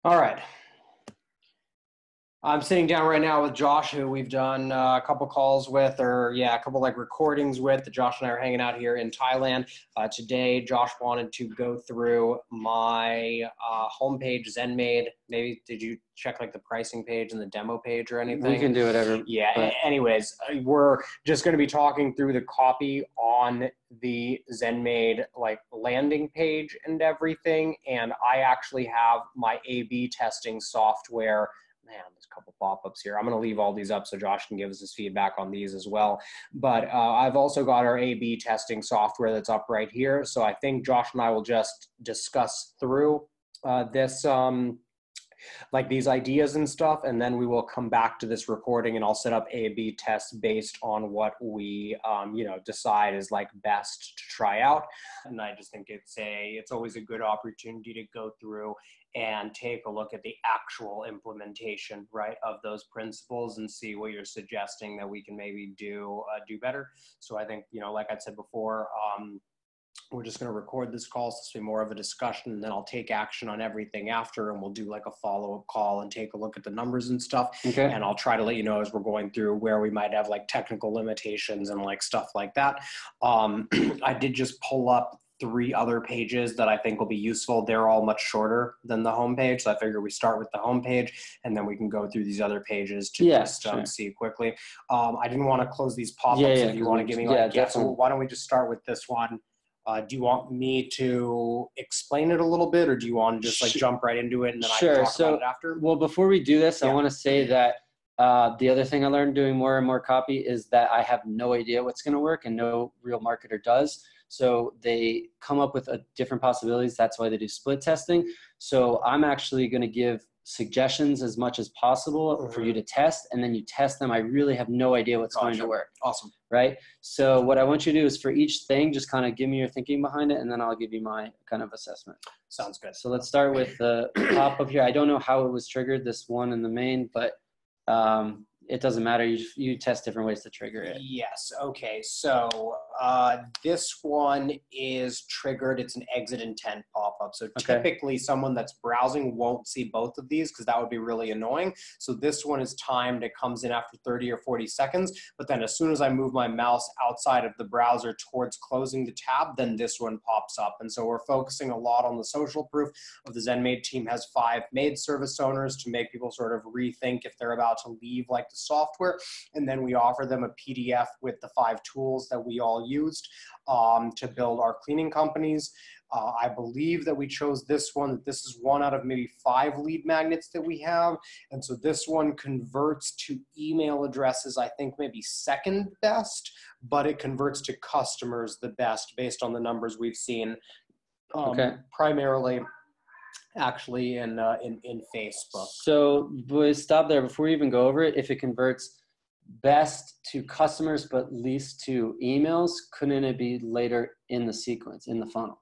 All right. I'm sitting down right now with Josh, who we've done a couple calls with, a couple like recordings with. Josh and I are hanging out here in Thailand. Today, Josh wanted to go through my homepage, ZenMade. Maybe did you check like the pricing page and the demo page or anything? We can do whatever. Yeah. But anyways, we're just going to be talking through the copy on the ZenMade like landing page and everything. And I actually have my A/B testing software. Man, there's a couple pop-ups here. I'm going to leave all these up so Josh can give us his feedback on these as well. But I've also got our A/B testing software that's up right here. So I think Josh and I will just discuss through this, like these ideas and stuff, and then we will come back to this recording and I'll set up A/B tests based on what we, decide is like best to try out. And I just think it's always a good opportunity to go through and take a look at the actual implementation, right, of those principles and see what you're suggesting that we can maybe do better. So I think, like I said before, we're just going to record this call, so it'll be more of a discussion, and then I'll take action on everything after, and we'll do like a follow-up call and take a look at the numbers and stuff. Okay. And I'll try to let you know as we're going through where we might have like technical limitations and like stuff like that. I did just pull up 3 other pages that I think will be useful. They're all much shorter than the homepage, so I figure we start with the homepage and then we can go through these other pages to see quickly. I didn't want to close these pop-ups if you want to give me so why don't we just start with this one? Do you want me to explain it a little bit, or do you want to just like jump right into it and then I can talk about it after? Well, before we do this, I want to say that the other thing I learned doing more and more copy is that I have no idea what's going to work, and no real marketer does. So they come up with different possibilities. That's why they do split testing. So I'm actually going to give suggestions as much as possible for you to test, and then you test them. I really have no idea what's going to work. Awesome. Right? So what I want you to do is for each thing, just kind of give me your thinking behind it, and then I'll give you my kind of assessment. Sounds good. So let's start with the pop-up here. I don't know how it was triggered, this one in the main, but it doesn't matter. You test different ways to trigger it. Yes. Okay. So this one is triggered. It's an exit intent pop-up. So typically someone that's browsing won't see both of these because that would be really annoying. So this one is timed. It comes in after 30 or 40 seconds. But then as soon as I move my mouse outside of the browser towards closing the tab, then this one pops up. And so we're focusing a lot on the social proof of the ZenMade team has 5 maid service owners to make people sort of rethink if they're about to leave like the software, and then we offer them a PDF with the 5 tools that we all used to build our cleaning companies. I believe that we chose this one, that this is 1 out of maybe 5 lead magnets that we have. And so this one converts to email addresses, I think maybe second best, but it converts to customers the best based on the numbers we've seen. Primarily actually in Facebook. So we'll stop there before we even go over it. If it converts best to customers but least to emails, couldn't it be later in the sequence, in the funnel?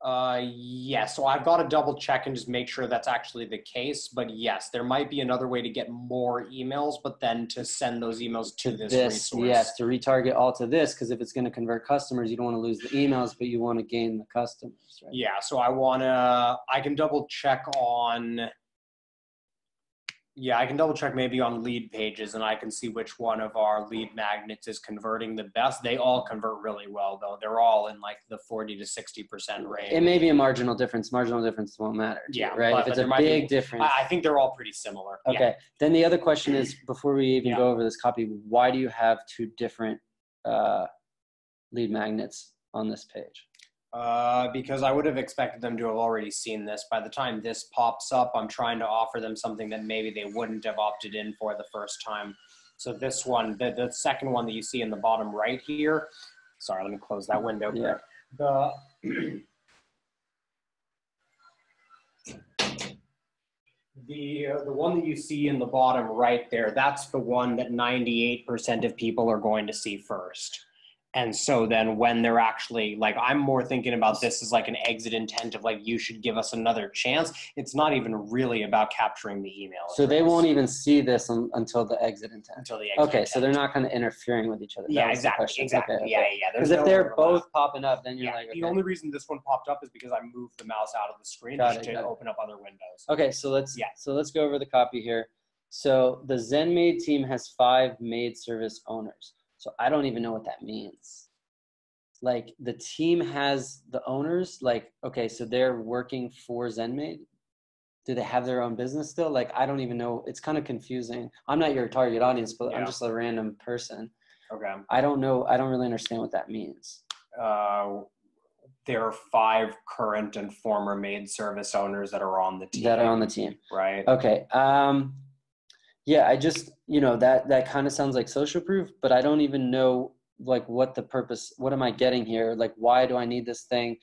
Yes. So I've got to double check and just make sure that's actually the case. But yes, there might be another way to get more emails, but then to send those emails to this resource. Yes, to retarget all to this, because if it's going to convert customers, you don't want to lose the emails, but you want to gain the customers, right? Yeah. So I can double check on. Yeah, I can double check maybe on lead pages, and I can see which one of our lead magnets is converting the best. They all convert really well, though. They're all in like the 40 to 60% range. It may be a marginal difference. Marginal difference won't matter. Yeah, right. If it's a big difference, I think they're all pretty similar. Okay. Yeah. Then the other question is, before we even go over this copy, why do you have 2 different lead magnets on this page? Because I would have expected them to have already seen this. By the time this pops up, I'm trying to offer them something that maybe they wouldn't have opted in for the first time. So this one, the second one that you see in the bottom right here, sorry, let me close that window. Yeah. The one that you see in the bottom right there, that's the one that 98% of people are going to see first. And so then when they're actually like, I'm more thinking about this as like an exit intent of like, you should give us another chance. It's not even really about capturing the email So they won't even see this until the exit intent. Until the exit intent. So they're not kind of interfering with each other. Yeah, exactly. Okay. Yeah. Because if they're both popping up, then you're like, The only reason this one popped up is because I moved the mouse out of the screen to open up other windows. Okay, so let's go over the copy here. So the ZenMaid team has 5 maid service owners. So I don't even know what that means. Like the team has the owners, like, okay, so they're working for ZenMaid. Do they have their own business still? Like, I don't even know. It's kind of confusing. I'm not your target audience, but I'm just a random person. Okay. I don't know. I don't really understand what that means. There are 5 current and former maid service owners that are on the team. Right. Okay. Yeah, I just, that kind of sounds like social proof, but I don't even know like what the purpose, what am I getting here? Like, why do I need this thing?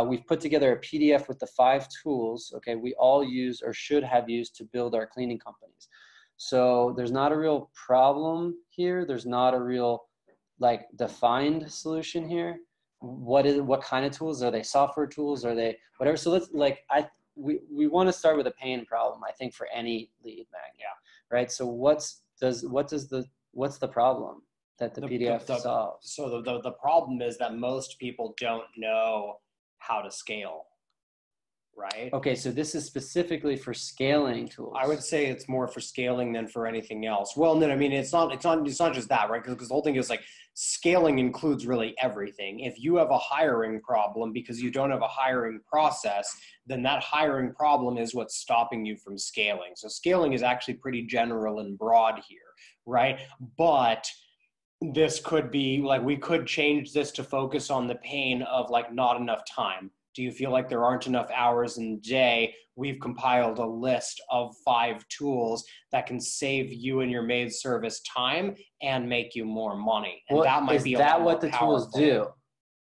We've put together a PDF with the 5 tools, okay, we all use or should have used to build our cleaning companies. So there's not a real problem here. There's not a real like defined solution here. What kind of tools? Are they software tools? Are they whatever? So let's we want to start with a pain problem, I think, for any lead magnet. Yeah. Right. So what's the problem that the PDF solves? So the problem is that most people don't know how to scale, right? Okay, so this is specifically for scaling tools. I would say it's more for scaling than for anything else. Well, no, I mean it's not just that, right? Because the whole thing is like scaling includes really everything. If you have a hiring problem because you don't have a hiring process, then that hiring problem is what's stopping you from scaling. So scaling is actually pretty general and broad here, right? But this could be like, we could change this to focus on the pain of like not enough time. Do you feel like there aren't enough hours in the day? We've compiled a list of 5 tools that can save you and your maid service time and make you more money. And that might be what the tools do?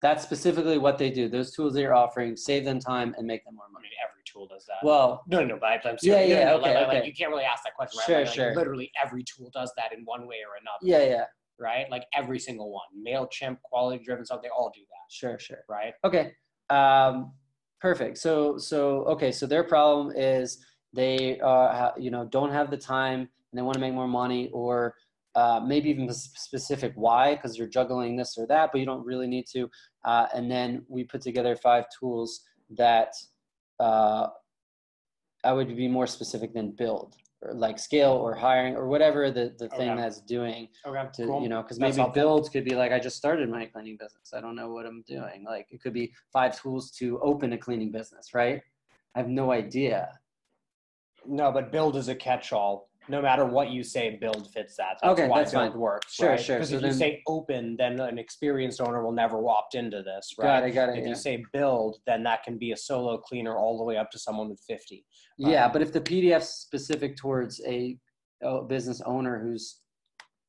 That's specifically what they do. Those tools that you're offering save them time and make them more money. Every tool does that. Well, no, but I'm serious. Okay. Like, you can't really ask that question, right? Sure. Literally every tool does that in one way or another. Yeah. Right? Like every single one. MailChimp, quality driven stuff, they all do that. Sure. Right? Okay. Perfect. So their problem is they don't have the time and they want to make more money, or maybe even specific why, because you're juggling this or that, but you don't really need to. And then we put together 5 tools that I would be more specific than build, or like scale or hiring or whatever the thing that's doing. Cool. Because maybe build could be like, I just started my cleaning business. I don't know what I'm doing. Like it could be 5 tools to open a cleaning business, right? I have no idea. No, but build is a catch-all. No matter what you say, build fits that. That's why build works. Sure. Because if you say open, then an experienced owner will never opt into this, right? Got it. If you say build, then that can be a solo cleaner all the way up to someone with 50. Yeah, but if the PDF's specific towards a business owner who's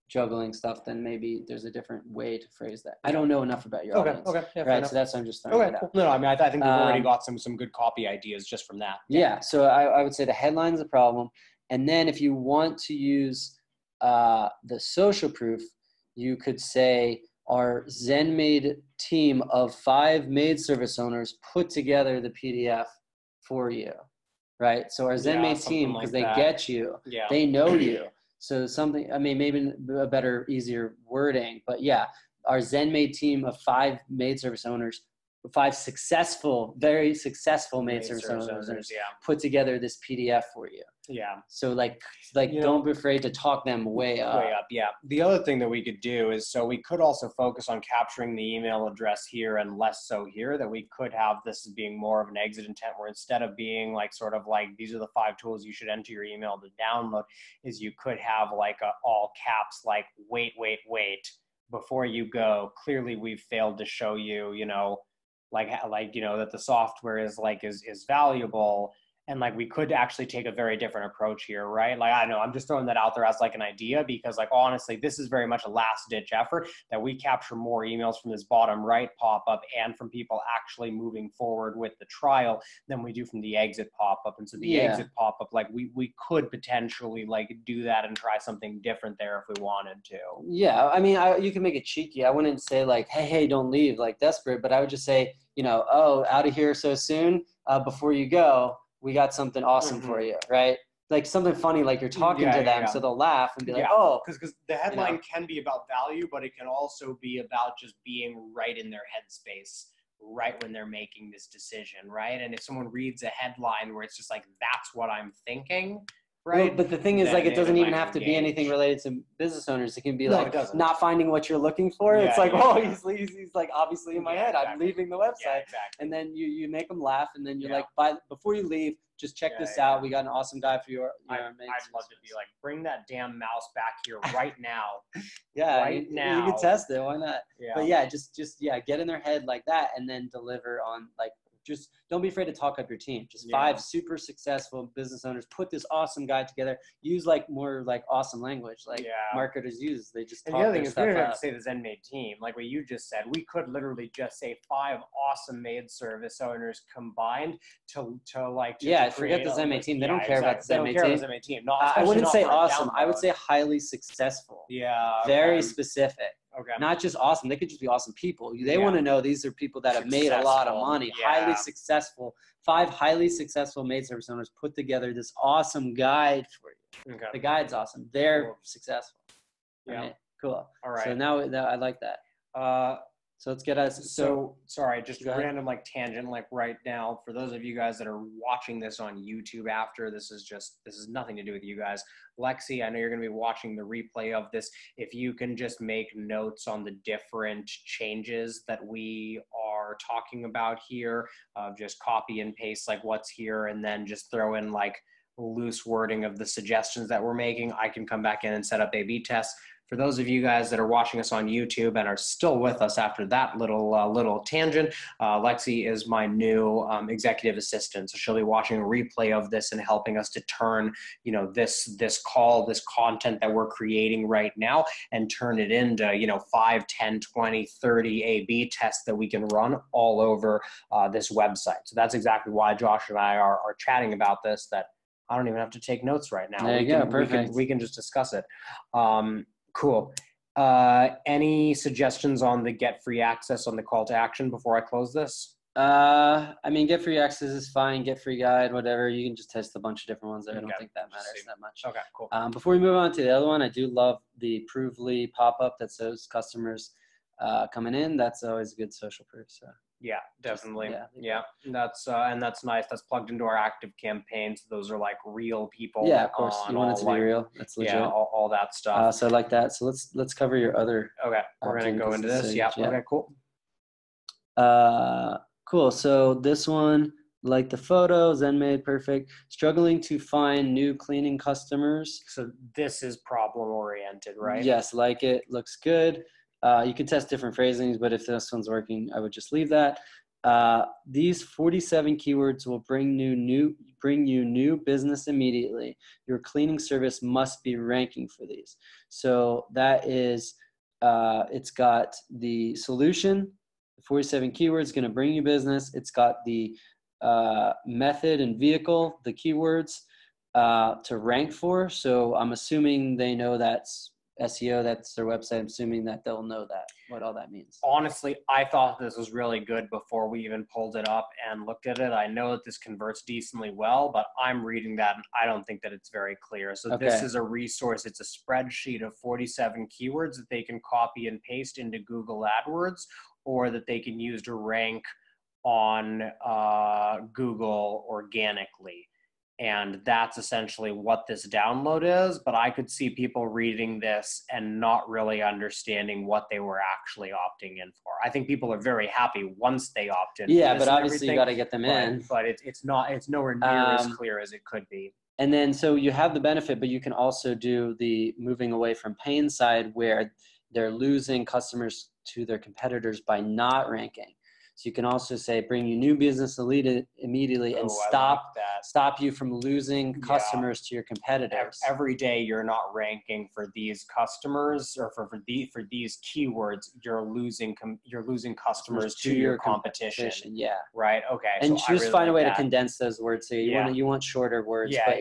juggling stuff, then maybe there's a different way to phrase that. I don't know enough about your audience. Okay. Yeah, right. So that's why I'm just throwing it out. Cool. No, I mean, I think we've already got some good copy ideas just from that. Yeah. So I would say the headline's a problem. And then if you want to use the social proof, you could say our ZenMaid team of 5 maid service owners put together the PDF for you, right? So our ZenMaid team, because they get you, they know you. So something, I mean, maybe a better, easier wording, but yeah, our ZenMaid team of 5 maid service owners, 5 very successful maid service owners put together this PDF for you. Yeah. So like don't be afraid to talk them way up. Yeah. The other thing that we could do is, so we could also focus on capturing the email address here and less so here, that we could have this as being more of an exit intent, where instead of being like sort of like, these are the 5 tools you should enter your email to download, is you could have like a all caps, like wait, before you go. Clearly we've failed to show you, that the software is valuable. And like, we could actually take a very different approach here, right? Like, I don't know, I'm just throwing that out there as like an idea, because like, honestly, this is very much a last ditch effort that we capture more emails from this bottom right pop-up and from people actually moving forward with the trial than we do from the exit pop-up. And so the exit pop-up, like we could potentially like do that and try something different there if we wanted to. Yeah, I mean, you can make it cheeky. I wouldn't say like, hey, don't leave, like desperate, but I would just say, you know, oh, out of here so soon, before you go, we got something awesome for you, right? Like something funny, like you're talking to them, so they'll laugh and be like, oh. Because the headline can be about value, but it can also be about just being right in their headspace right when they're making this decision, right? And if someone reads a headline where it's just like, that's what I'm thinking, right? Well, but the thing is, like, it doesn't even have to be anything related to business owners. It can be like not finding what you're looking for. It's like, he's like, obviously in my head, I'm leaving the website. And then you make them laugh, and then you're like, before you leave, just check this out. We got an awesome guy for your I'd love to be like, bring that damn mouse back here right now. Right now. You can test it. Why not? Yeah. But yeah, just get in their head like that, and then deliver on like. Just don't be afraid to talk up your team. Just 5 super successful business owners. Put this awesome guy together. Use like more like awesome language, like marketers use. They just and the other thing is, we don't have to say the ZenMaid team. Like what you just said, we could literally just say 5 awesome maid service owners combined to like. Forget the ZenMaid team. They don't care about the ZenMaid team. No, I wouldn't say awesome. I would say highly successful. Yeah. Very specific. Okay. Not just awesome. They could just be awesome people. They want to know these are people that have made a lot of money, highly successful. 5 highly successful maid service owners put together this awesome guide for you. Okay. The guide's awesome. They're successful. Yeah. Right? Cool. All right. So now I like that. So let's get us. So sorry, just a random like tangent, like right now, for those of you guys that are watching this on YouTube after, this is nothing to do with you guys. Lexi, I know you're going to be watching the replay of this. If you can just make notes on the different changes that we are talking about here, just copy and paste like what's here, and then just throw in like loose wording of the suggestions that we're making. I can come back in and set up A/B tests. For those of you guys that are watching us on YouTube and are still with us after that little tangent, Lexi is my new executive assistant. So she'll be watching a replay of this and helping us to turn, this content that we're creating right now and turn it into, 5, 10, 20, 30 A/B tests that we can run all over this website. So that's exactly why Josh and I are chatting about this, that I don't even have to take notes right now. There you go, perfect. We can just discuss it. Cool. Any suggestions on the get free access on the call to action before I close this? I mean, get free access is fine. Get free guide, whatever. You can just test a bunch of different ones there. I don't think that matters that much. Okay, cool. Before we move on to the other one, I do love the Provely pop-up that shows customers coming in. That's always a good social proof. So. Yeah, definitely. Yeah. That's and that's nice. That's plugged into our active campaigns. Those are like real people. Yeah, of course. You want it to be real. That's legit. Yeah, all that stuff. So I like that. So let's cover your other. Okay, we're gonna go into this. Yeah. Okay, cool. Cool. So this one, like the photo, ZenMaid, perfect. Struggling to find new cleaning customers. So this is problem oriented, right? Yes, like it. Looks good. You can test different phrasings, but if this one's working, I would just leave that. These 47 keywords will bring you new business immediately. Your cleaning service must be ranking for these. So that is, it's got the solution, 47 keywords going to bring you business. It's got the method and vehicle, the keywords to rank for. So I'm assuming they know that's SEO, that's their website. I'm assuming that they'll know that, what all that means. Honestly, I thought this was really good before we even pulled it up and looked at it. I know that this converts decently well, but I'm reading that and I don't think that it's very clear. So This is a resource. It's a spreadsheet of 47 keywords that they can copy and paste into Google AdWords, or that they can use to rank on Google organically. And that's essentially what this download is. But I could see people reading this and not really understanding what they were actually opting in for. I think people are very happy once they opt in. Yeah, but obviously you got to get them in. But it's nowhere near as clear as it could be. And then so you have the benefit, but you can also do the moving away from pain side where they're losing customers to their competitors by not ranking. So you can also say, bring you new business immediately and stop you from losing customers to your competitors. Every day you're not ranking for these customers or for these keywords, you're losing customers to your competition. Yeah. Right. Okay. And so just find a way to condense those words. So you want shorter words, but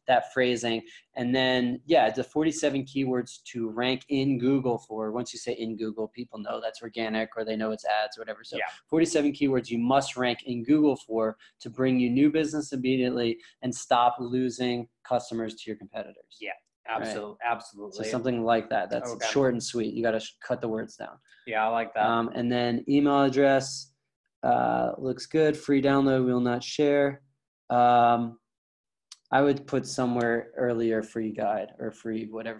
that phrasing. And then, the 47 keywords to rank in Google for. Once you say in Google, people know that's organic or they know it's ads or whatever. So 47 keywords you must rank in Google for to bring you new business immediately and stop losing customers to your competitors. Yeah, absolutely. Right? Absolutely. So something like that. That's short and sweet. You got to cut the words down. Yeah, I like that. And then email address looks good. Free download, will not share. I would put somewhere earlier free guide or free whatever.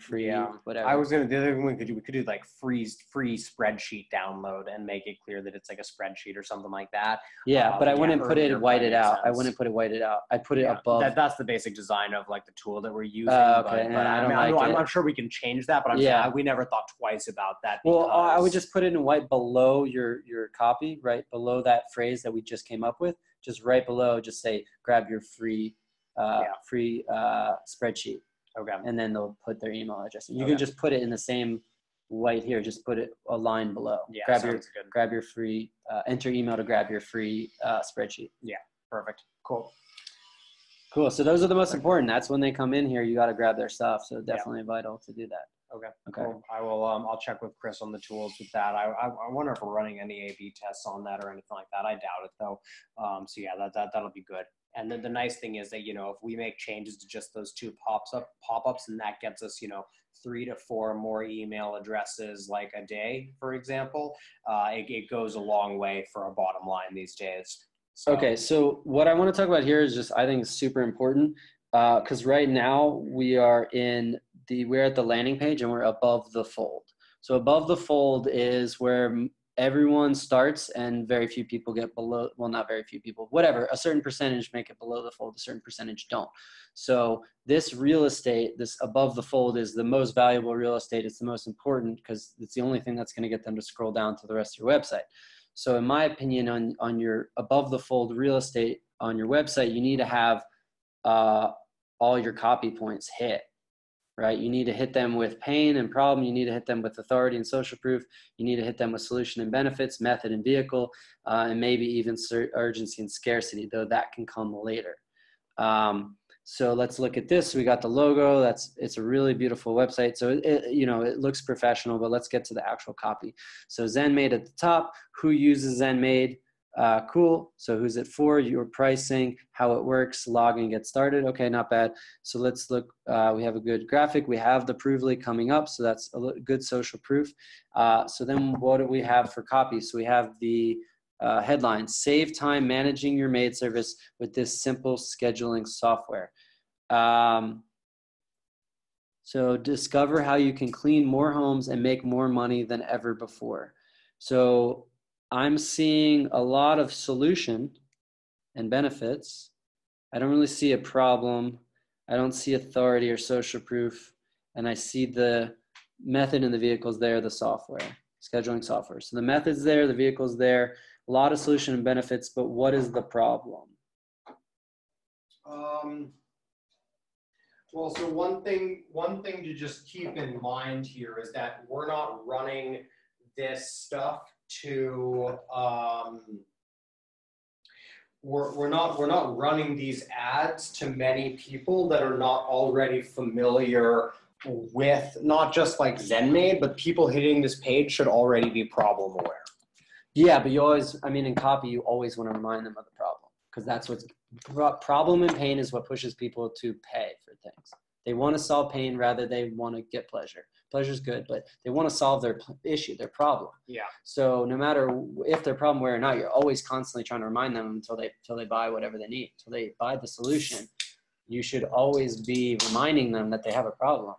I was gonna. The other one we could do like free spreadsheet download and make it clear that it's like a spreadsheet or something like that. Yeah, but I wouldn't put it whited out. I wouldn't put it whited out. I put it above. That's the basic design of like the tool that we're using. Okay, but I'm sure we can change that. But I'm saying we never thought twice about that. Well, I would just put it in white below your copy, right below that phrase that we just came up with. Just right below, just say grab your free spreadsheet. Okay. And then they'll put their email address. You can just put it in the same white here. Just put it a line below. Yeah. Grab your free. Enter email to grab your free spreadsheet. Yeah. Perfect. Cool. So those are the most important. That's when they come in here. You got to grab their stuff. So definitely vital to do that. Okay. Cool. I will. I'll check with Chris on the tools with that. I wonder if we're running any A/B tests on that or anything like that. I doubt it though. So yeah, that'll be good. And then the nice thing is that, if we make changes to just those two pop-ups, and that gets us, 3 to 4 more email addresses like a day, for example, it goes a long way for a bottom line these days. Okay. So what I want to talk about here is just, I think it's super important because right now we're at the landing page and we're above the fold. So above the fold is where everyone starts and very few people get below. Well, not very few people, whatever, a certain percentage make it below the fold, a certain percentage don't. So this real estate, this above the fold, is the most valuable real estate. It's the most important because it's the only thing that's going to get them to scroll down to the rest of your website. So in my opinion, on your above the fold real estate on your website, you need to have all your copy points hit. Right? You need to hit them with pain and problem. You need to hit them with authority and social proof. You need to hit them with solution and benefits, method and vehicle, and maybe even urgency and scarcity, though that can come later. So let's look at this. We got the logo. It's a really beautiful website. So it looks professional, but let's get to the actual copy. So ZenMaid at the top. Who uses ZenMaid? Cool. So who's it for? Your pricing, how it works, log and get started. Okay, not bad. So let's look. We have a good graphic. We have the Provely coming up. So that's a good social proof. So then what do we have for copy? So we have the headline, save time managing your maid service with this simple scheduling software. So discover how you can clean more homes and make more money than ever before. So I'm seeing a lot of solution and benefits. I don't really see a problem. I don't see authority or social proof. And I see the method and the vehicles there, the software, scheduling software. So the method's there, the vehicle's there, a lot of solution and benefits, but what is the problem? Well, so one thing to just keep in mind here is that we're not running this stuff to we're not running these ads to many people that are not already familiar with not just like ZenMaid, but people hitting this page should already be problem aware. Yeah, but you always, in copy, you always want to remind them of the problem because that's what's problem and pain is what pushes people to pay for things. They want to solve pain rather they want to get pleasure. Pleasure's good, but they want to solve their issue, their problem. Yeah. So no matter if they're problem aware or not, you're always constantly trying to remind them until they buy whatever they need, until they buy the solution. You should always be reminding them that they have a problem.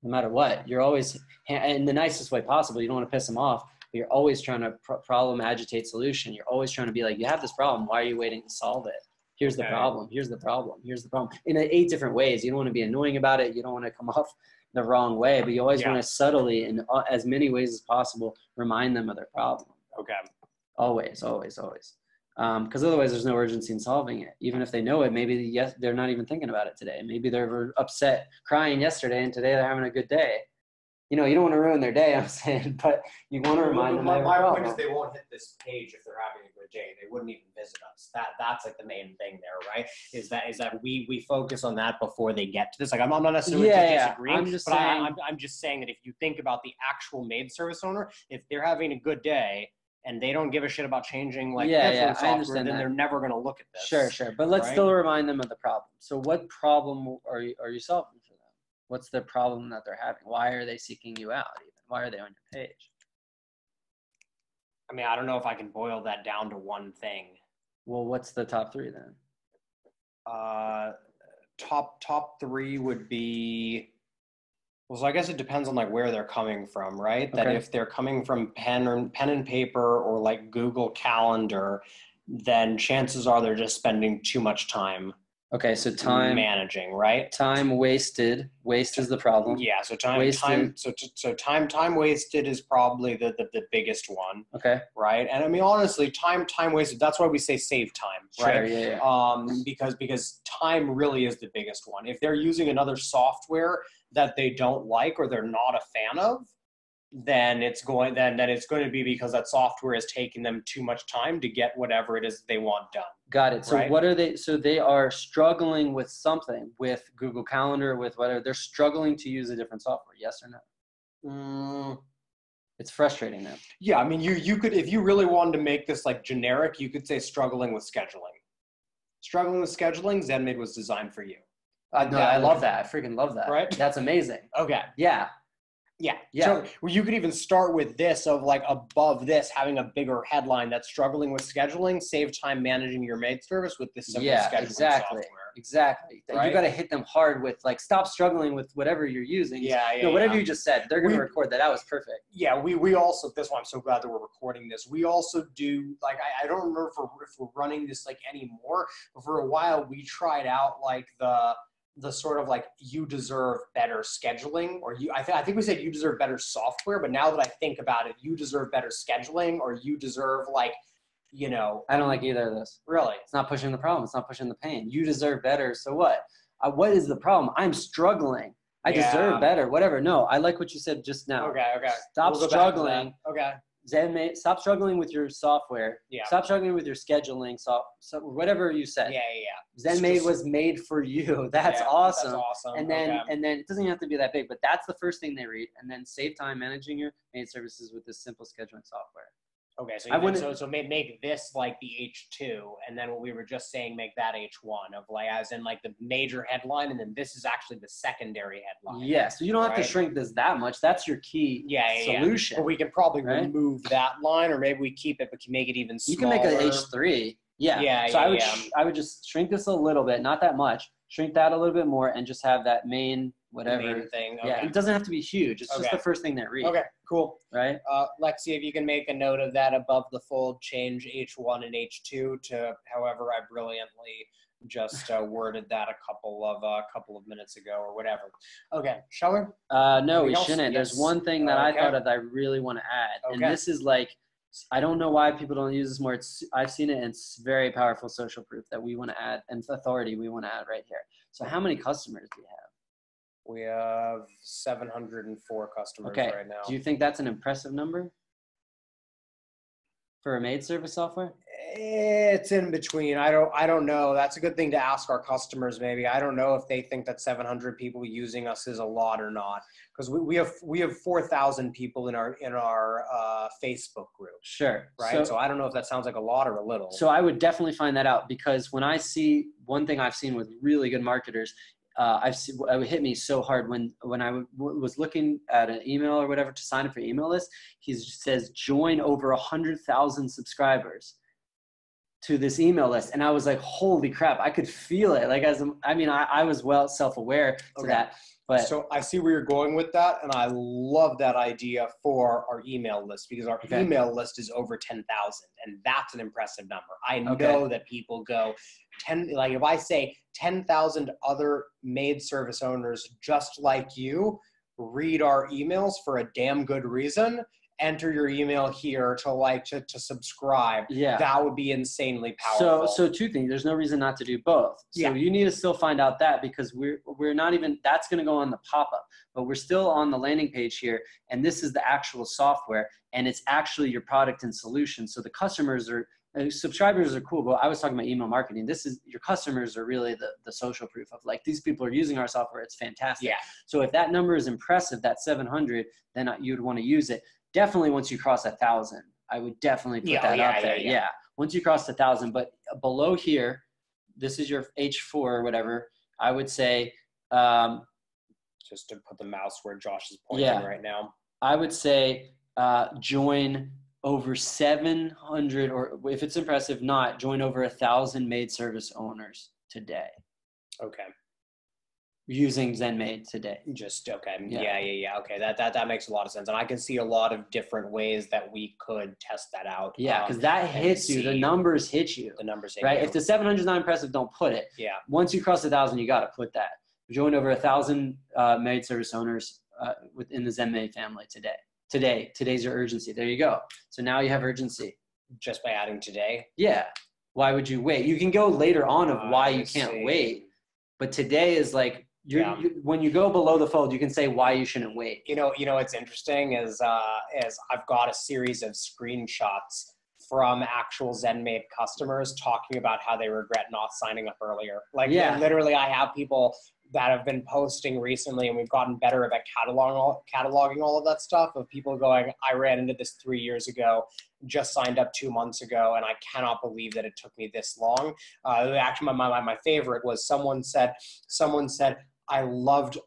No matter what, you're always, in the nicest way possible. You don't want to piss them off, but you're always trying to problem agitate solution. You're always trying to be like, you have this problem. Why are you waiting to solve it? Here's the problem. Here's the problem. Here's the problem. In 8 different ways. You don't want to be annoying about it. You don't want to come off the wrong way, but you always want to subtly, in as many ways as possible, remind them of their problem. Okay. Always. Because otherwise there's no urgency in solving it. Even if they know it, maybe yes, they're not even thinking about it today. Maybe they were upset crying yesterday and today they're having a good day. You know, you don't want to ruin their day, I'm saying, but you want to remind them. My point is they won't hit this page if they're having a good day. They wouldn't even visit us. That's like the main thing there, right? Is that we focus on that before they get to this. Like I'm not necessarily disagreeing, I'm just saying that if you think about the actual maid service owner, if they're having a good day and they don't give a shit about changing software, then they're never going to look at this. Sure. But let's still remind them of the problem. So what problem are you solving for them? What's the problem that they're having? Why are they seeking you out even? Why are they on your page? I mean, I don't know if I can boil that down to one thing. Well, what's the top three then? Top three would be, well, so I guess it depends on like where they're coming from, right? Okay. That if they're coming from pen and paper or like Google Calendar, then chances are they're just spending too much time. Okay, so time managing, right? Time wasted. Waste is the problem. Yeah, so time wasted is probably the biggest one. Okay. Right? And I mean honestly, time wasted, that's why we say save time, right? Sure, yeah. Because time really is the biggest one. If they're using another software that they don't like or they're not a fan of, then it's going to be because that software is taking them too much time to get whatever it is they want done. Got it. So right? What are they? So they are struggling with something, with Google Calendar, with whatever. They're struggling to use a different software. Yes or no? It's frustrating them. Yeah, I mean, you could, if you really wanted to make this like generic, you could say struggling with scheduling. Struggling with scheduling, ZenMaid was designed for you. No, I love that. I freaking love that. Right? That's amazing. Okay. Yeah. So you could even start with this of like above this, having a bigger headline that's struggling with scheduling, save time managing your maid service with this simple scheduling software. Exactly. Right? You got to hit them hard with like, stop struggling with whatever you're using. Whatever you just said, they're going to record that. That was perfect. Yeah. We also, that's why I'm so glad that we're recording this. We also do like, I don't remember if we're running this like anymore, but for a while we tried out like the sort of like you deserve better scheduling, or I think we said you deserve better software, but now that I think about it, you deserve better scheduling, or you deserve like, you know. I don't like either of those. Really? It's not pushing the problem. It's not pushing the pain. You deserve better. So what? What is the problem? I'm struggling. I deserve better. Whatever. No, I like what you said just now. Okay. Stop struggling. Okay. ZenMaid, stop struggling with your software. Yeah. Stop struggling with your scheduling. So whatever you said. Yeah. ZenMaid was made for you. That's awesome. That's awesome. And then it doesn't even have to be that big, but that's the first thing they read. And then save time managing your maid services with this simple scheduling software. Okay, so make this like the H2, and then what we were just saying, make that H1 of like as in like the major headline, and then this is actually the secondary headline. Yeah, so you don't have to shrink this that much. That's your key solution. But we can probably remove that line, or maybe we keep it, but can make it even smaller. You can make it H3. I would just shrink this a little bit, not that much. Shrink that a little bit more, and just have that main whatever main thing. Okay. Yeah, it doesn't have to be huge. It's just the first thing that reads. Okay, cool. Right? Lexi, if you can make a note of that above the fold, change H1 and H2 to however I brilliantly just worded that a couple of minutes ago or whatever. Okay, shall we? No, we shouldn't. Yes. There's one thing that I thought of that I really want to add, and this is like, I don't know why people don't use this more. I've seen it, and it's very powerful social proof that we want to add, and authority we want to add right here. So how many customers do you have? We have 704 customers right now. Do you think that's an impressive number for a maid service software? It's in between. I don't know. That's a good thing to ask our customers. Maybe I don't know if they think that 700 people using us is a lot or not, because we have 4,000 people in our Facebook group. Sure. Right. So I don't know if that sounds like a lot or a little. So I would definitely find that out, because when I see one thing I've seen with really good marketers. It hit me so hard when I was looking at an email or whatever to sign up for email list. He says join over 100,000 subscribers to this email list, and I was like, holy crap! I could feel it. Like I was well self-aware to that. But so I see where you're going with that, and I love that idea for our email list, because our email list is over 10,000, and that's an impressive number. I know that people go 10. Like if I say 10,000 other maid service owners just like you read our emails for a damn good reason, enter your email here to subscribe. Yeah. That would be insanely powerful. So two things. There's no reason not to do both. So Yeah. you need to still find out that, because we're not even, that's going to go on the pop-up, but we're still on the landing page here. And this is the actual software, and it's actually your product and solution. So the customers are, subscribers are cool, but I was talking about email marketing. This is, your customers are really the social proof of, like, these people are using our software. It's fantastic. Yeah. So if that number is impressive, that 700, then you'd want to use it. Definitely once you cross 1,000, I would definitely put that up there. Yeah. Once you cross 1,000, but below here, this is your H4 or whatever. I would say, just to put the mouse where Josh is pointing right now. I would say join over 700, or if it's impressive, not join over 1,000 maid service owners today. Okay. Using ZenMaid today. Just okay. Yeah. Okay. That makes a lot of sense. And I can see a lot of different ways that we could test that out. Yeah, because that hits you. The numbers hit you. The numbers hit right? you. If the 700 is not impressive, don't put it. Yeah. Once you cross 1,000, you got to put that. Join over 1,000 maid service owners within the ZenMaid family today. Today's your urgency. There you go. So now you have urgency. Just by adding today? Yeah. Why would you wait? You can go later on of why you can't wait. But today is like, when you go below the fold, you can say why you shouldn't wait. You know what's interesting is I've got a series of screenshots from actual ZenMaid customers talking about how they regret not signing up earlier. Like, literally, I have people that have been posting recently, and we've gotten better about cataloging all of that stuff, of people going, I ran into this 3 years ago, just signed up 2 months ago, and I cannot believe that it took me this long. Actually, my favorite was someone said, I loved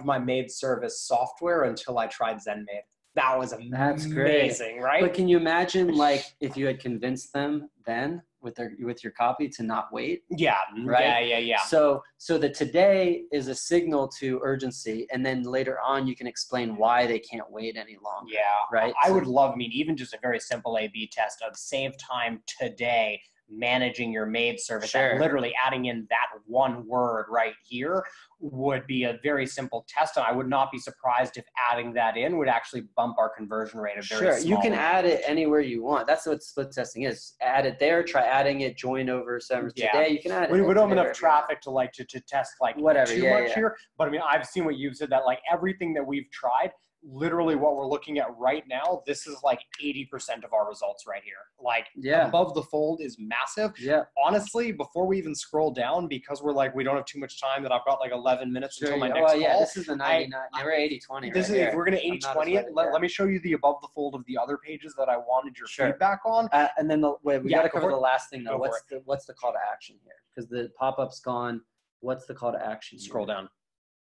my maid service software until I tried ZenMaid. That was amazing. That's great. Right? But can you imagine, like, if you had convinced them then with your copy to not wait? Yeah. Right? Yeah. So that today is a signal to urgency, and then later on you can explain why they can't wait any longer. Yeah. Right? I would love, even just a very simple A/B test of save time today managing your maid service. Sure. And literally adding in that one word right here would be a very simple test, and I would not be surprised if adding that in would actually bump our conversion rate a very small You can amount. add it anywhere you want. That's what split testing is. Add it there, try adding it, join over servers today. You can add it. We don't have enough traffic to test like whatever too much here, but I mean, I've seen what you've said, that like everything that we've tried, literally what we're looking at right now, this is like 80% of our results right here. Like above the fold is massive. Yeah. Honestly, before we even scroll down, because we're like, we don't have too much time, that I've got like 11 minutes until my next call. This is the 99. We're 80/20 This is, if we're going to 80/20 it, let me show you the above the fold of the other pages that I wanted your feedback on. And then we got to cover the last thing though. What's the call to action here? Because the pop-up's gone. What's the call to action? Scroll down.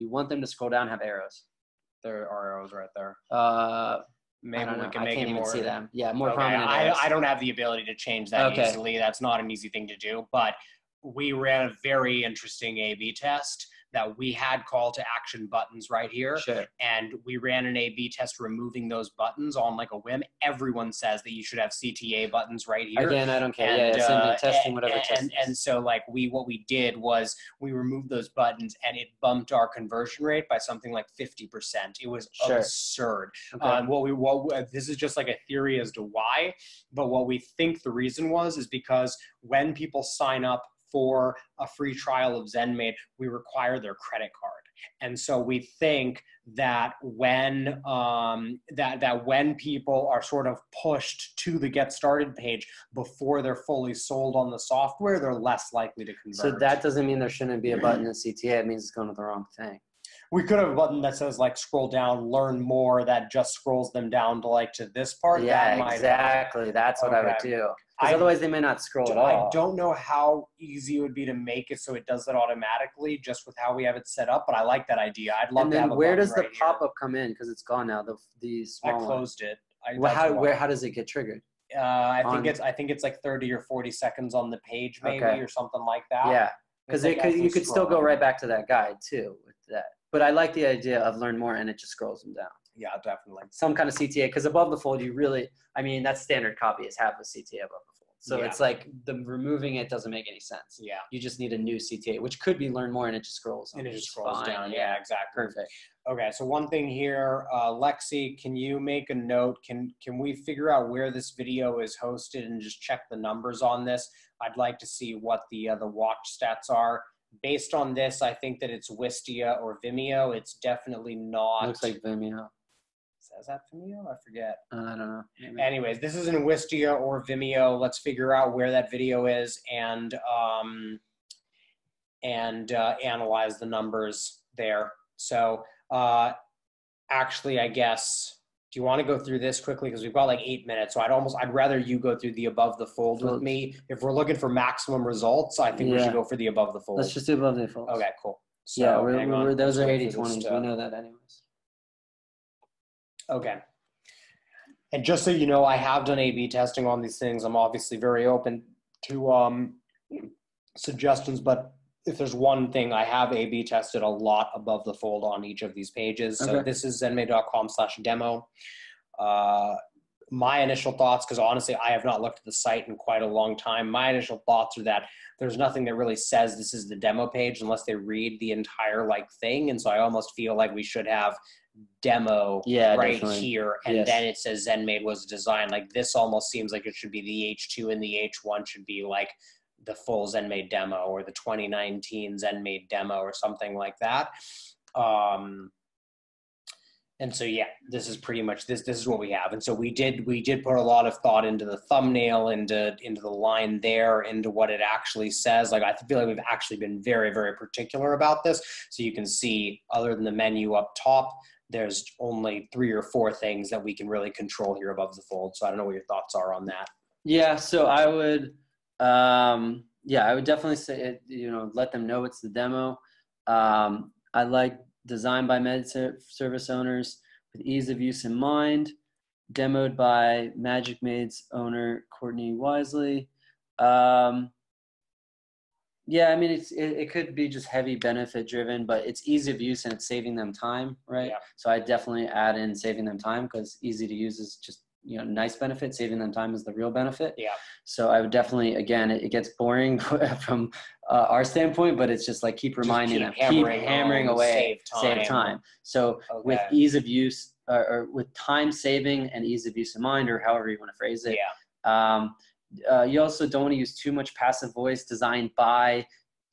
You want them to scroll down, have arrows. There are arrows right there. Maybe we can make it more. See them. Yeah, more prominent. I don't have the ability to change that easily. That's not an easy thing to do. But we ran a very interesting A/B test that we had call to action buttons right here. Sure. And we ran an A/B test removing those buttons on like a whim. Everyone says that you should have CTA buttons right here. Again, I don't care. And, testing whatever testing. And so like what we did was we removed those buttons, and it bumped our conversion rate by something like 50%. It was absurd. Okay. This is just like a theory as to why, but what we think the reason is because when people sign up for a free trial of ZenMaid, we require their credit card. And so we think that when when people are sort of pushed to the get started page before they're fully sold on the software, they're less likely to convert. So that doesn't mean there shouldn't be a button in CTA. It means it's going to the wrong thing. We could have a button that says like scroll down, learn more, that just scrolls them down to this part. Yeah, exactly. That's what I would do. Because otherwise they may not scroll at all. I don't know how easy it would be to make it so it does that automatically just with how we have it set up, but I like that idea. I'd love to have a button. Where does the pop-up come in? Because it's gone now, the small I closed it. How does it get triggered? I think it's like 30 or 40 seconds on the page maybe or something like that. Yeah, because you could still go right back to that guide too with that. But I like the idea of learn more and it just scrolls them down. Yeah, definitely. Some kind of CTA, because above the fold, that standard copy is have a CTA above the fold. So Yeah. it's like removing it doesn't make any sense. Yeah. You just need a new CTA, which could be learn more, and it just scrolls. And it just It's scrolls fine. down. Yeah, exactly. Perfect. Okay, so one thing here, Lexi, can you make a note? Can we figure out where this video is hosted and just check the numbers on this? I'd like to see what the watch stats are. Based on this, I think that it's Wistia or Vimeo. It's definitely not. Looks like Vimeo. Is that Vimeo? I forget. I don't know. Maybe. Anyways, this isn't Wistia or Vimeo. Let's figure out where that video is and analyze the numbers there. So actually, I guess, do you want to go through this quickly? Because we've got like 8 minutes. So I'd rather you go through the above the fold with me. If we're looking for maximum results, I think we should go for the above the fold. Let's just do above the fold. Okay, cool. So, yeah, those are 80-20s. We know that anyways. Okay. And just so you know, I have done A/B testing on these things. I'm obviously very open to suggestions, but if there's one thing, I have A/B tested a lot above the fold on each of these pages. So this is zenmade.com/demo. My initial thoughts, because honestly, I have not looked at the site in quite a long time. My initial thoughts are that there's nothing that really says this is the demo page unless they read the entire thing. And so I almost feel like we should have demo right here. And then it says ZenMade was designed. Like this almost seems like it should be the H2 and the H1 should be like the full ZenMade demo or the 2019 ZenMade demo or something like that. And so, yeah, this is pretty much this is what we have. And so we did put a lot of thought into the thumbnail, into the line there, into what it actually says. Like, I feel like we've actually been very, very particular about this. So you can see, other than the menu up top, there's only 3 or 4 things that we can really control here above the fold. So I don't know what your thoughts are on that. Yeah, so I would, I would definitely say it, let them know it's the demo. I like designed by med service owners with ease of use in mind, demoed by Magic Maid's owner, Courtney Wisely. Yeah, I mean, it could be just heavy benefit driven, but it's easy of use and it's saving them time, right? Yeah. So I definitely add in saving them time because easy to use is just, nice benefit. Saving them time is the real benefit. Yeah. So I would definitely, again, it gets boring from our standpoint, but it's just like keep reminding them, keep hammering away, save time. So with ease of use or with time saving and ease of use in mind, or however you want to phrase it. Yeah. You also don't want to use too much passive voice. Designed by,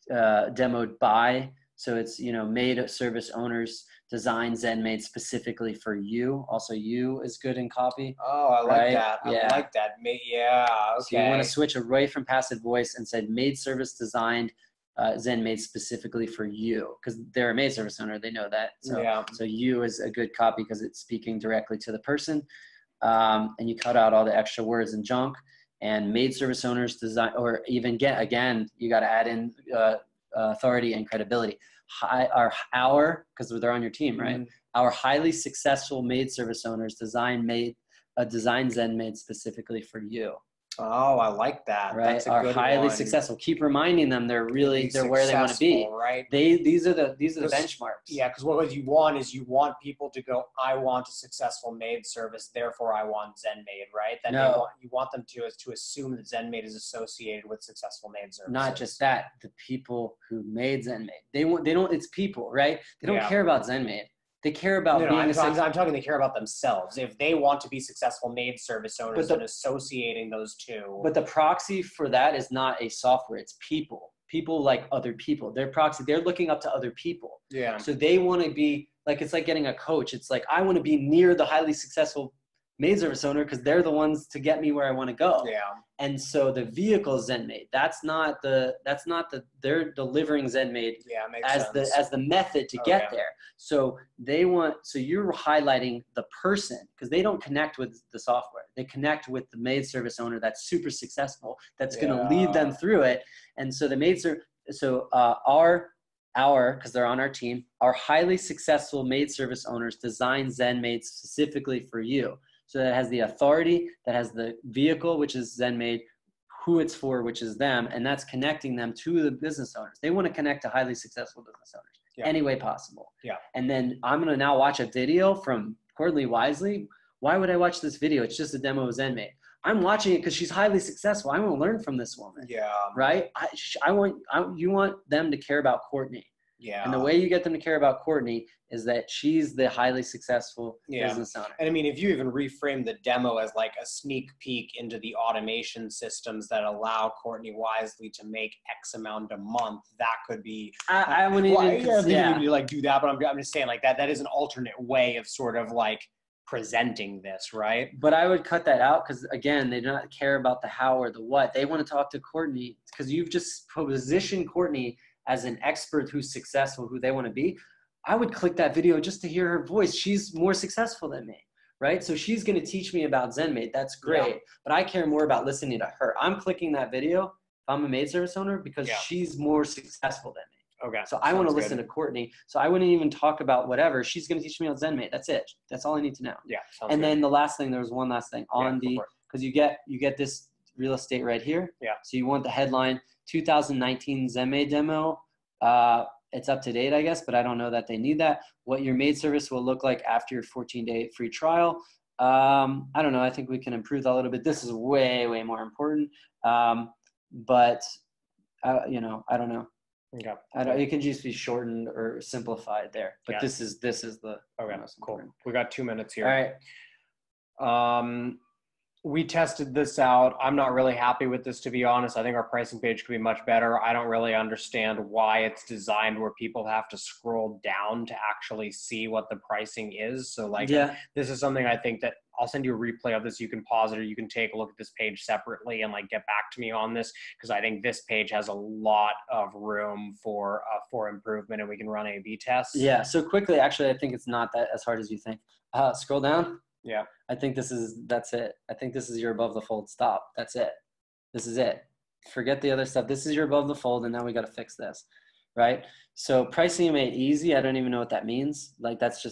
demoed by. So it's, made service owners, design ZenMade specifically for you. Also, you is good in copy. Oh, I like that. I like that. Yeah, okay. So you want to switch away from passive voice and said made service designed, ZenMade specifically for you. Because they're a made service owner, they know that. So, so you is a good copy because it's speaking directly to the person. And you cut out all the extra words and junk. And made service owners design, or even again, you got to add in authority and credibility. Because they're on your team, right? Mm-hmm. Our highly successful made service owners design ZenMade specifically for you. Oh, I like that. Right, that's a are good highly one. Successful. Keep reminding them they're where they want to be. Right. These are the benchmarks. Yeah, because what you want is you want people to go, I want a successful made service, therefore I want ZenMade, right? Then you want them to assume that ZenMade is associated with successful made services. Not just that, the people who made ZenMade. They don't. It's people, right? They don't care about ZenMade. They care about being I'm talking they care about themselves. If they want to be successful made service owners and associating those two. But the proxy for that is not a software, it's people. People like other people. Their proxy, they're looking up to other people. Yeah. So they want to be like, it's like getting a coach. It's like, I want to be near the highly successful made service owner because they're the ones to get me where I want to go. Yeah. And so the vehicle is ZenMade. They're delivering ZenMade as the method to get there. So you're highlighting the person because they don't connect with the software. They connect with the made service owner that's super successful, that's going to lead them through it. And so the made service, because they're on our team, our highly successful made service owners design ZenMade specifically for you. So that has the authority, that has the vehicle, which is ZenMade, who it's for, which is them, and that's connecting them to the business owners. They want to connect to highly successful business owners any way possible. Yeah. And then I'm going to now watch a video from Courtney Wisely. Why would I watch this video? It's just a demo of ZenMade. I'm watching it because she's highly successful. I want to learn from this woman. Yeah. Right. You want them to care about Courtney. Yeah. And the way you get them to care about Courtney is that she's the highly successful business owner. And I mean, if you even reframe the demo as like a sneak peek into the automation systems that allow Courtney Wisely to make X amount a month, that could be. I wouldn't even like do that, but I'm just saying like that is an alternate way of sort of like presenting this, right? But I would cut that out because, again, they do not care about the how or the what. They want to talk to Courtney because you've just positioned Courtney as an expert who's successful, who they want to be. I would click that video just to hear her voice. She's more successful than me, right? So she's going to teach me about ZenMaid. That's great. Yeah. But I care more about listening to her. I'm clicking that video if I'm a maid service owner because she's more successful than me. Okay. So I want to listen to Courtney. So I wouldn't even talk about whatever. She's going to teach me on ZenMaid. That's it. That's all I need to know. Yeah. And then the last thing, there was one last thing on because you get this real estate right here. Yeah. So you want the headline 2019 ZenMaid demo. It's up to date, I guess, but I don't know that they need that. What your maid service will look like after your 14-day free trial. I don't know. I think we can improve that a little bit. This is way, way more important. But I don't know. Okay. It can just be shortened or simplified there. But this is the most important. We got 2 minutes here. All right. We tested this out. I'm not really happy with this, to be honest. I think our pricing page could be much better. I don't really understand why it's designed where people have to scroll down to actually see what the pricing is. So this is something I think that I'll send you a replay of this. You can pause it or you can take a look at this page separately and like get back to me on this, because I think this page has a lot of room for improvement, and we can run A/B tests. Yeah. So quickly, actually, I think it's not that as hard as you think. Scroll down. Yeah. I think that's it. I think this is your above the fold stop. That's it. This is it. Forget the other stuff. This is your above the fold, and now we got to fix this, right? So pricing made easy. I don't even know what that means. Like there's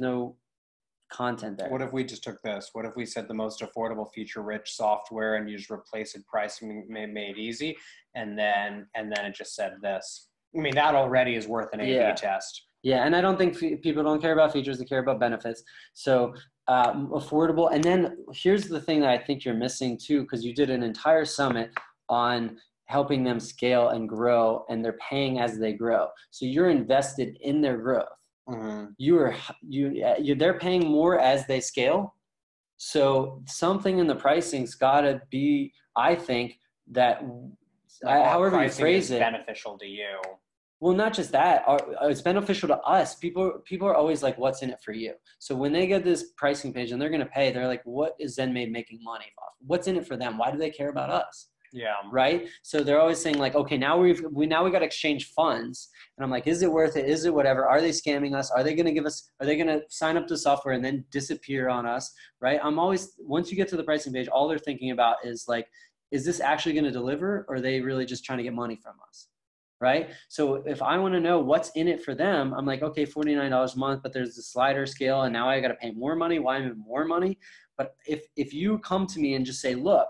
no content there. What if we just took this? What if we said the most affordable feature-rich software, and you just replace it pricing made easy, and then it just said this? I mean, that already is worth an A/B test. Yeah, and I don't think people don't care about features; they care about benefits. So affordable. And then here's the thing that I think you're missing too, because you did an entire summit on helping them scale and grow, and they're paying as they grow. So you're invested in their growth. Mm-hmm. They're paying more as they scale. So something in the pricing's got to be, I think, that however you phrase it, beneficial to you. Well, not just that. It's beneficial to us. People are always like, what's in it for you? So when they get this pricing page and they're going to pay, they're like, what is ZenMaid making money off? What's in it for them? Why do they care about us? Yeah. Right. So they're always saying like, okay, now we got to exchange funds. And I'm like, is it worth it? Is it whatever? Are they scamming us? Are they going to sign up to software and then disappear on us? Right. Once you get to the pricing page, all they're thinking about is like, is this actually going to deliver? Or are they really just trying to get money from us? Right. So if I want to know what's in it for them, I'm like, okay, $49 a month, but there's the slider scale and now I got to pay more money. Why am I more money? But if you come to me and just say, look,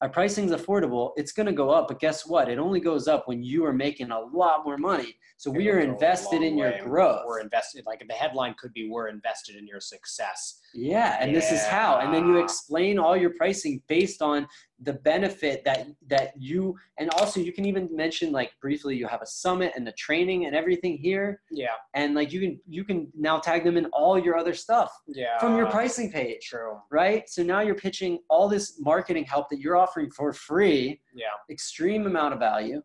our pricing's affordable, it's going to go up. But guess what? It only goes up when you are making a lot more money. So we are invested in your growth. We're invested, like the headline could be, we're invested in your success. Yeah. And this is how. And then you explain all your pricing based on the benefit that you, and also you can even mention like briefly, you have a summit and the training and everything here. Yeah. And like you can now tag them in all your other stuff from your pricing page. True. Right. So now you're pitching all this marketing help that you're offering for free. Yeah. Extreme amount of value.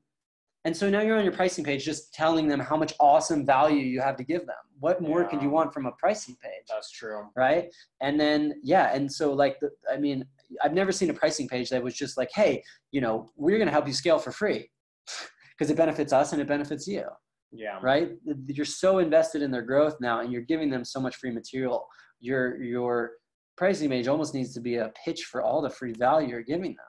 And so now you're on your pricing page, just telling them how much awesome value you have to give them. What more could you want from a pricing page? That's true. Right. And then, and so like, I've never seen a pricing page that was just like, hey, we're going to help you scale for free because it benefits us and it benefits you. Yeah. Right. You're so invested in their growth now and you're giving them so much free material. Your pricing page almost needs to be a pitch for all the free value you're giving them.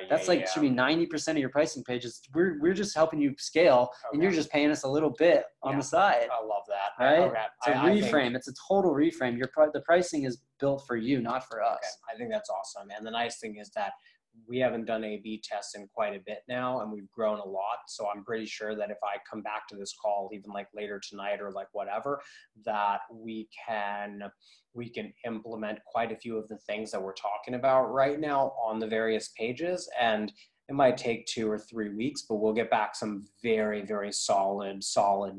That's should be 90% of your pricing pages. We're just helping you scale and you're just paying us a little bit on the side. I love that. Right? It's a reframe. It's a total reframe. The pricing is built for you, not for us. I think that's awesome. And the nice thing is that we haven't done A/B tests in quite a bit now, and we've grown a lot. So I'm pretty sure that if I come back to this call, even like later tonight or like whatever, that we can implement quite a few of the things that we're talking about right now on the various pages. And it might take 2 or 3 weeks, but we'll get back some very, very solid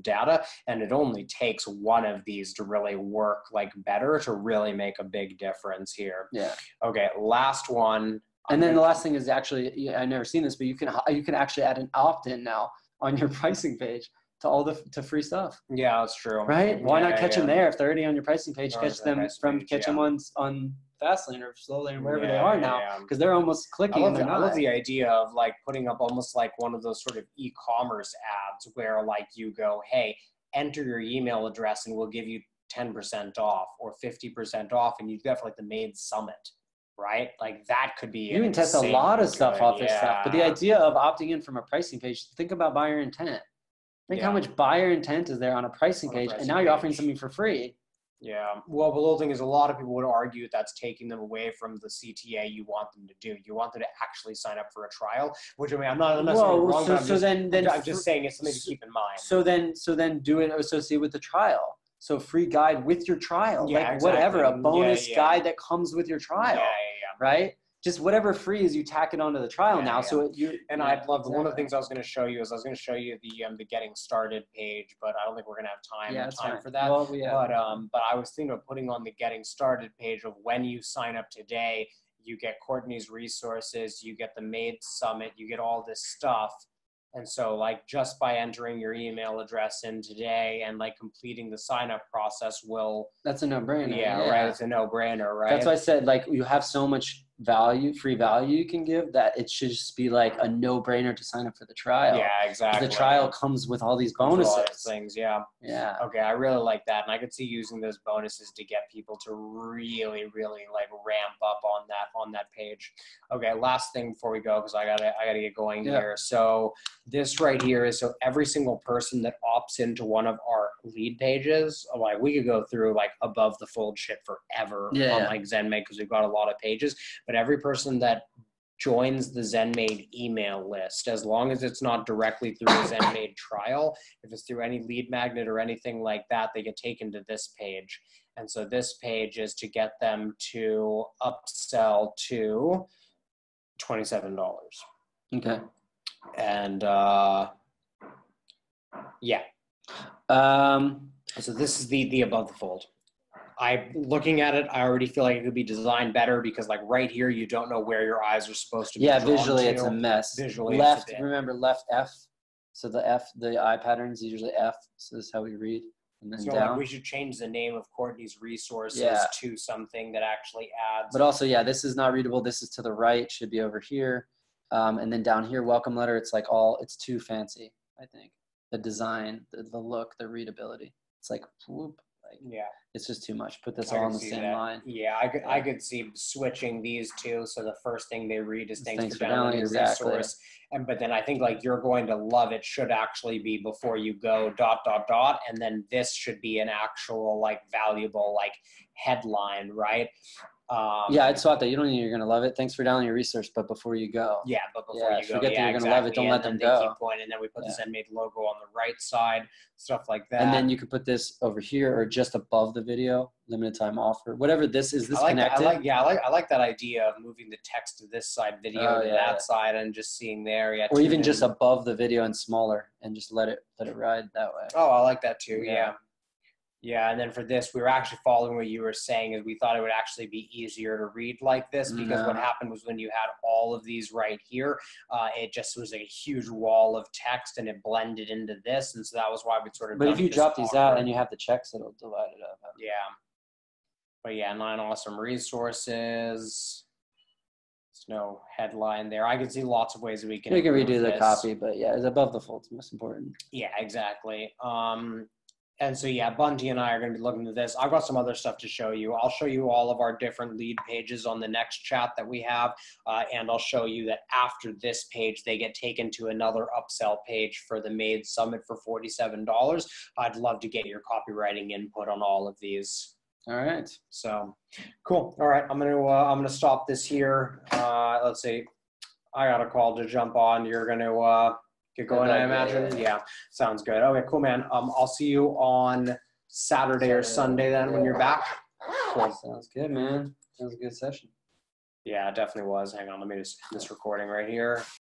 data. And it only takes one of these to really work like better to really make a big difference here. Yeah. Okay, last one. And then the last thing is actually, I've never seen this, but you can actually add an opt-in now on your pricing page to free stuff. Yeah, that's true. Right? Why not catch them yeah. there if they're already on your pricing page? Catch them on Fastlane or Slowlane or wherever they are now, because they're almost clicking. I love the idea of like putting up almost like one of those sort of e-commerce ads where like you go, hey, enter your email address and we'll give you 10% off or 50% off, and you've got like the Maid Summit. Right? Like that could be. You can test a lot of stuff off this stuff. But the idea of opting in from a pricing page, think about buyer intent. Think how much buyer intent is there on a pricing page, and now you're offering something for free. Yeah. Well, the little thing is a lot of people would argue that's taking them away from the CTA you want them to do. You want them to actually sign up for a trial, which I mean, I'm not saying wrong, but I'm just saying it's something to keep in mind. So then do it associated with the trial. So free guide with your trial, whatever, a bonus guide that comes with your trial, right? Just whatever free is, you tack it onto the trial now. So I'd love one of the things I was going to show you the getting started page, but I don't think we're going to have time for that. Well, but I was thinking of putting on the getting started page of when you sign up today, you get Courtney's resources, you get the Maid Summit, you get all this stuff. And so like just by entering your email address in today and like completing the sign up process that's a no-brainer. Yeah, right. It's a no-brainer, right? That's why I said like you have so much free value you can give that it should just be like a no-brainer to sign up for the trial. Yeah, exactly. The trial comes with all these bonuses. Things, yeah. Yeah. Okay, I really like that. And I could see using those bonuses to get people to really, really like ramp up on that page. Okay, last thing before we go, because I gotta get going here. So this right here is so every single person that opts into one of our lead pages, like we could go through like above the fold shit forever on like ZenMaid because we've got a lot of pages. But every person that joins the ZenMaid email list, as long as it's not directly through a ZenMaid trial, if it's through any lead magnet or anything like that, they get taken to this page. And so this page is to get them to upsell to $27. Okay. And so this is the above the fold. Looking at it, I already feel like it could be designed better because like right here, you don't know where your eyes are supposed to be. Yeah, visually it's a mess. Visually remember left F. So the eye pattern is usually F. So this is how we read. And then so down. Like we should change the name of Courtney's resources to something that actually adds. But also, this is not readable. This is to the right, should be over here. And then down here, welcome letter, it's like it's too fancy, I think. The design, the look, the readability. It's like, whoop. It's just too much. Put this all on the same line. Yeah, I could see switching these two. So the first thing they read is thanks for downloading your resource. But then I think like you're going to love it should actually be before you go ... And then this should be an actual like valuable like headline, right? I'd swap that. You don't think you're going to love it. Thanks for downloading your resource, but before you go. Yeah, but before you go. Forget that you're going to love it. Don't let them go. Keep going, and then we put the ZenMaid logo on the right side, stuff like that. And then you could put this over here or just above the video, limited time offer. Whatever this is, connected? I like that idea of moving the text to this side, video to that side, and just seeing there. Yeah, or even just above the video and smaller, and just let it ride that way. Oh, I like that too. Yeah, and then for this, we were actually following what you were saying is we thought it would actually be easier to read like this because what happened was when you had all of these right here, it just was a huge wall of text and it blended into this. And so that was why we sort of But if you drop these out and you have the checks, it'll divide it up. Yeah. But 9 awesome resources. There's no headline there. I can see lots of ways that we can redo the copy, but it's above the fold. It's most important. Yeah, exactly. And so, Bunty and I are going to be looking at this. I've got some other stuff to show you. I'll show you all of our different lead pages on the next chat that we have. And I'll show you that after this page, they get taken to another upsell page for the Maid Summit for $47. I'd love to get your copywriting input on all of these. All right. So, cool. All right. I'm going to stop this here. Let's see. I got a call to jump on. You're going to get going, I imagine. Yeah, sounds good. Okay, cool, man. I'll see you on Saturday or Sunday then when you're back. Cool. Sounds good, man. That was a good session. Yeah, it definitely was. Hang on, let me just end this recording right here.